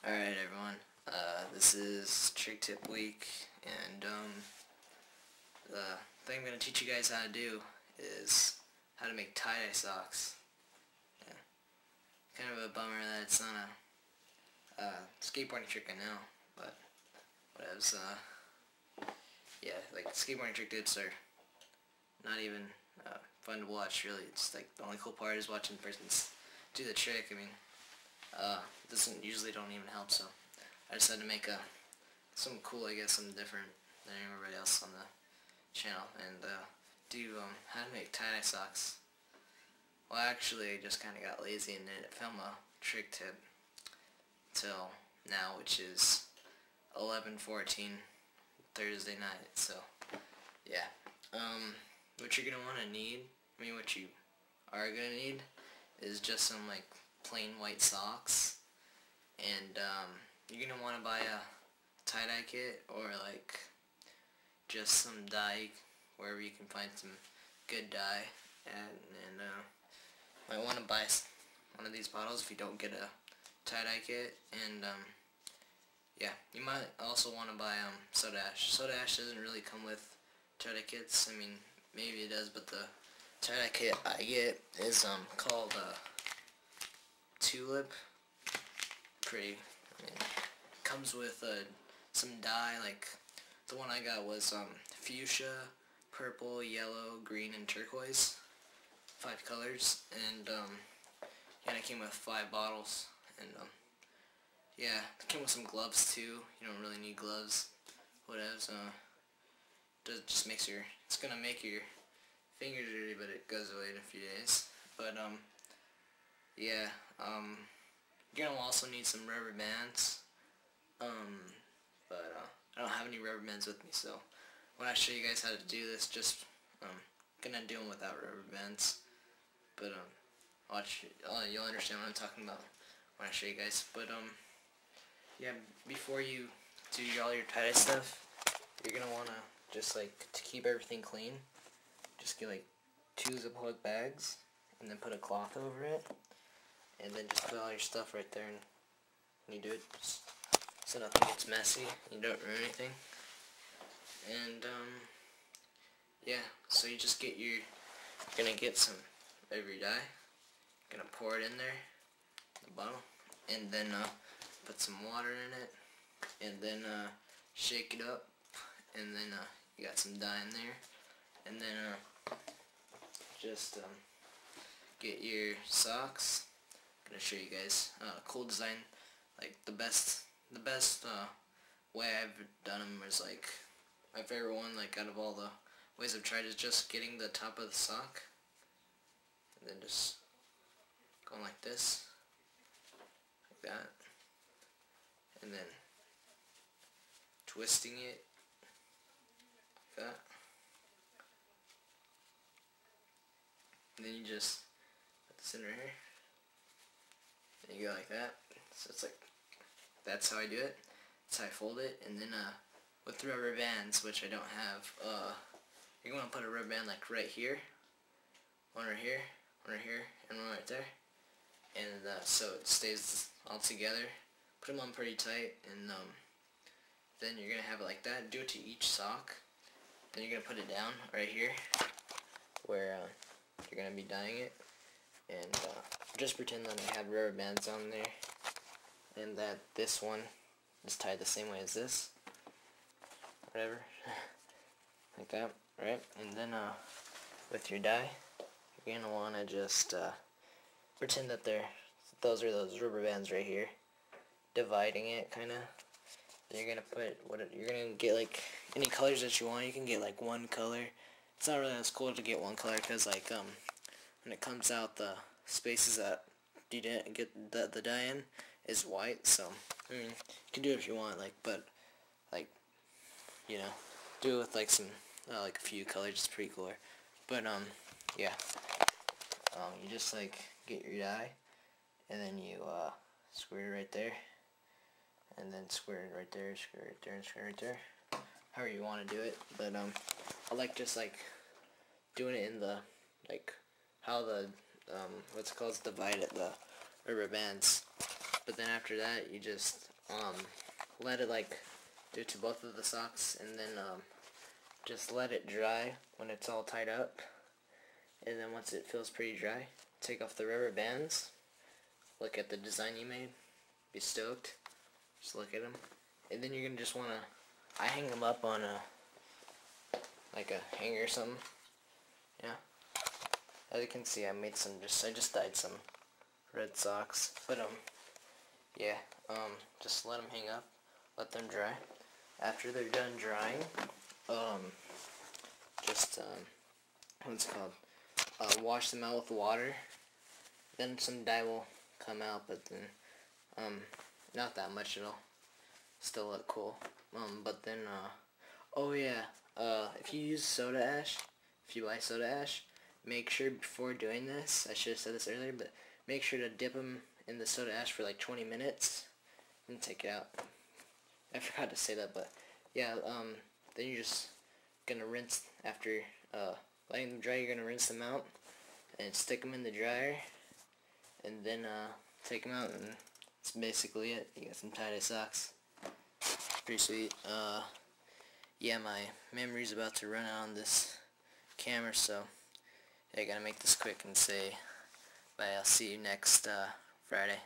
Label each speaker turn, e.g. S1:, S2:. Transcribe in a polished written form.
S1: Alright everyone, this is trick tip week, and the thing I'm going to teach you guys how to do is how to make tie-dye socks. Yeah. Kind of a bummer that it's not a skateboarding trick, I know, but whatevs. Yeah, like skateboarding trick tips are not even fun to watch really. It's like the only cool part is watching the person do the trick. I mean, doesn't usually don't even help, so I decided to make something cool, I guess, something different than everybody else on the channel, and do how to make tie-dye socks. Well, actually, I just kind of got lazy and didn't film a trick tip till now, which is 11:14 Thursday night. So yeah, what you're gonna want to need, what you are gonna need, is just some like plain white socks, and you're gonna want to buy a tie-dye kit or like just some dye wherever you can find some good dye, and might want to buy one of these bottles if you don't get a tie-dye kit, and yeah, you might also want to buy soda ash. Soda ash doesn't really come with tie-dye kits. I mean, maybe it does, but the tie-dye kit I get is called Tulip. Comes with some dye. Like the one I got was fuchsia, purple, yellow, green, and turquoise. 5 colors, and it came with 5 bottles, and yeah, it came with some gloves too. You don't really need gloves. Whatevs. Just makes it's gonna make your fingers dirty, but it goes away in a few days. But yeah, you're gonna also need some rubber bands. But I don't have any rubber bands with me, so when I show you guys how to do this, just gonna do them without rubber bands. But watch, you'll understand what I'm talking about when I show you guys. But yeah, before you do all your tie-dye stuff, you're gonna wanna just like, to keep everything clean, just get like 2 Ziploc bags, and then put a cloth over it, and then just put all your stuff right there, and when you do it, just so nothing gets messy, you don't ruin anything. And yeah, so you just get you're gonna get some of your dye, gonna pour it in there, the bottle, and then put some water in it, and then shake it up, and then you got some dye in there, and then just get your socks. I'm gonna show you guys cool design. Like the best way I've done them is like, my favorite one, like out of all the ways I've tried, is just getting the top of the sock and then just going like this, like that, and then twisting it like that, and then you just put this in right here, and you go like that. So it's like, that's how I do it. That's how I fold it. And then with rubber bands, which I don't have, you're going to put a rubber band like right here, one right here, one right here, and one right there, and so it stays all together. Put them on pretty tight, and then you're going to have it like that. Do it to each sock. Then you're going to put it down right here where you're going to be dyeing it, and just pretend that I have rubber bands on there, and that this one is tied the same way as this, whatever, like that, right? And then with your dye, you're gonna want to just pretend that those are those rubber bands right here, dividing it, kind of. Then you're gonna you're gonna get like any colors that you want. You can get like one color. It's not really as cool to get one color, because like when it comes out, the spaces that you didn't get the dye in is white. So I mean, you can do it if you want, like, but like, you know, do it with like some like a few colors. It's pretty cooler. But yeah, you just like get your dye, and then you square it right there, and then square it right there, square it right there, and square it right there, however you want to do it. But I like just like doing it in the, like, how the what's it called, is divided, the rubber bands. But then after that, you just let it like do it to both of the socks, and then just let it dry when it's all tied up. And then once it feels pretty dry, take off the rubber bands. Look at the design you made. Be stoked. Just look at them. And then you're gonna just wanna. I hang them up on like a hanger or something. Yeah. As you can see, I just dyed some red socks. But yeah. Just let them hang up. Let them dry. After they're done drying, what's it called? Wash them out with water. Then some dye will come out, but then not that much. It'll still look cool. But then oh yeah, if you use soda ash, if you buy soda ash, make sure before doing this, I should have said this earlier, but make sure to dip them in the soda ash for like 20 minutes and take it out. I forgot to say that, but yeah, then you're just gonna rinse after letting them dry. You're gonna rinse them out and stick them in the dryer, and then take them out, and that's basically it. You got some tie-dye socks. Pretty sweet. Yeah, my memory's about to run out on this camera, so yeah, I gotta make this quick and say bye. I'll see you next Friday.